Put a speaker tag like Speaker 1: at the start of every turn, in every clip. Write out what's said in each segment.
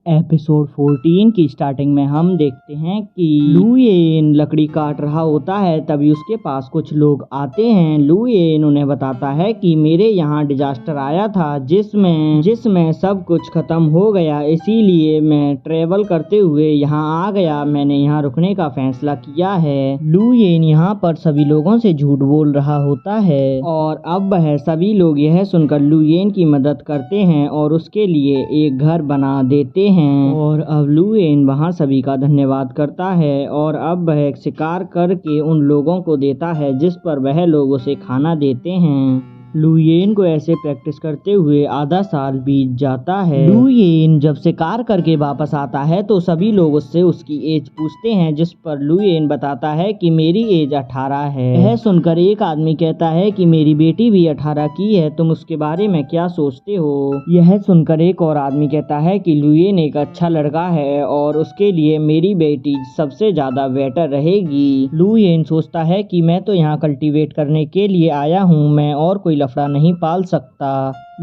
Speaker 1: Episode 14 की starting में हम देखते हैं कि लू येन लकड़ी काट रहा होता है। तभी उसके पास कुछ लोग आते हैं। लू येन उन्हें बताता है कि मेरे यहाँ डिजास्टर आया था जिसमें सब कुछ खत्म हो गया, इसीलिए मैं ट्रेवल करते हुए यहाँ आ गया। मैंने यहाँ रुकने का फैसला किया है। लू येन यहाँ पर सभी लोगों से झूठ बोल रहा होता है और अब वह सभी लोग यह सुनकर लू येन की मदद करते हैं और उसके लिए एक घर बना देते हैं। और अब लू येन वहाँ सभी का धन्यवाद करता है और अब वह शिकार करके उन लोगों को देता है जिस पर वह लोग उसे खाना देते हैं। लू येन को ऐसे प्रैक्टिस करते हुए आधा साल बीत जाता है। लू येन जब शिकार करके वापस आता है तो सभी लोग उससे उसकी एज पूछते हैं, जिस पर लू येन बताता है कि मेरी एज 18 है। यह सुनकर एक आदमी कहता है कि मेरी बेटी भी 18 की है, तुम उसके बारे में क्या सोचते हो? यह सुनकर एक और आदमी कहता है कि लू येन एक अच्छा लड़का है और उसके लिए मेरी बेटी सबसे ज्यादा बेटर रहेगी। लू येन सोचता है कि मैं तो यहाँ कल्टीवेट करने के लिए आया हूँ, मैं और कोई लफड़ा नहीं पाल सकता।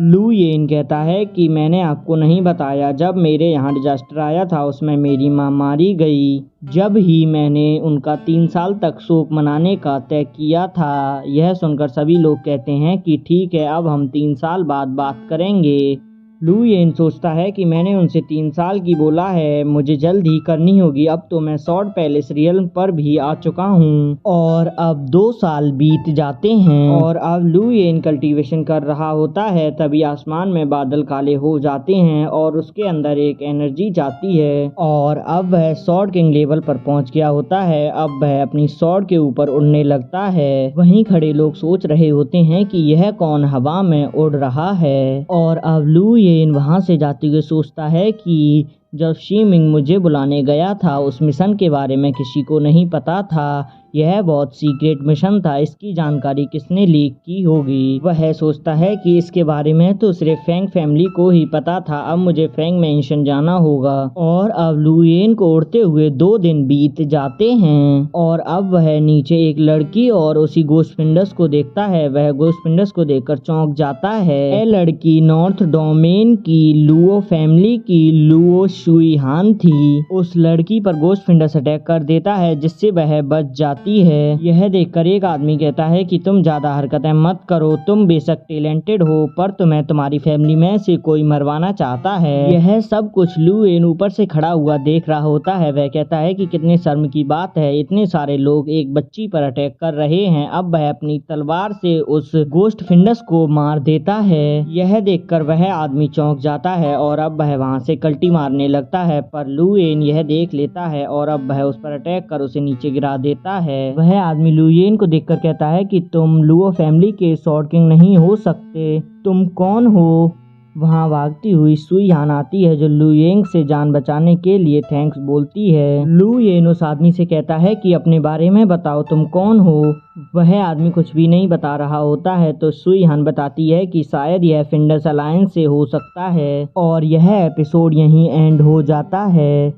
Speaker 1: लू येन कहता है कि मैंने आपको नहीं बताया, जब मेरे यहाँ डिजास्टर आया था उसमें मेरी माँ मारी गई, जब ही मैंने उनका 3 साल तक शोक मनाने का तय किया था। यह सुनकर सभी लोग कहते हैं कि ठीक है, अब हम 3 साल बाद बात करेंगे। लू येन सोचता है कि मैंने उनसे 3 साल की बोला है, मुझे जल्द ही करनी होगी। अब तो मैं स्वॉर्ड पैलेस रियल्म पर भी आ चुका हूँ। और अब 2 साल बीत जाते हैं और अब लू येन कल्टीवेशन कर रहा होता है। तभी आसमान में बादल काले हो जाते हैं और उसके अंदर एक एनर्जी जाती है और अब वह स्वॉर्ड किंग लेवल पर पहुंच गया होता है। अब वह अपनी स्वॉर्ड के ऊपर उड़ने लगता है। वहीं खड़े लोग सोच रहे होते हैं कि यह कौन हवा में उड़ रहा है। और अब लू येन वहां से जाते हुए सोचता है कि जब शीमिंग मुझे बुलाने गया था उस मिशन के बारे में किसी को नहीं पता था, यह बहुत सीक्रेट मिशन था, इसकी जानकारी किसने लीक की होगी। वह सोचता है कि इसके बारे में तो सिर्फ फैंग फैमिली को ही पता था, अब मुझे फैंग मैंशन जाना होगा। और अब लू येन को उड़ते हुए 2 दिन बीत जाते हैं और अब वह नीचे एक लड़की और उसी गोस्ट फिंडस को देखता है। वह गोस्ट फिंडस को देखकर चौंक जाता है। यह लड़की नॉर्थ डोमेन की लुओ फैमिली की लुओ शुईहान थी। उस लड़की पर गोस्ट फिंडस अटैक कर देता है जिससे वह बच जाती है। यह देखकर एक आदमी कहता है कि तुम ज्यादा हरकतें मत करो, तुम बेशक टैलेंटेड हो पर तुम्हें तुम्हारी फैमिली में से कोई मरवाना चाहता है। यह सब कुछ लू येन ऊपर से खड़ा हुआ देख रहा होता है। वह कहता है कि कितने शर्म की बात है, इतने सारे लोग एक बच्ची पर अटैक कर रहे हैं। अब वह अपनी तलवार से उस गोस्ट फिंडस को मार देता है। यह देखकर वह आदमी चौंक जाता है और अब वह वहां से कल्टी मारने लगता है, पर लू येन यह देख लेता है और अब वह उस पर अटैक कर उसे नीचे गिरा देता है। वह आदमी लू येन को देखकर कहता है कि तुम लुओ फैमिली के स्वॉर्ड किंग नहीं हो सकते, तुम कौन हो? वहाँ भागती हुई शुईहान आती है जो लू येन से जान बचाने के लिए थैंक्स बोलती है। लू येन उस आदमी से कहता है कि अपने बारे में बताओ, तुम कौन हो? वह आदमी कुछ भी नहीं बता रहा होता है तो शुईहान बताती है कि शायद यह फिंडस अलायंस से हो सकता है और यह एपिसोड यहीं एंड हो जाता है।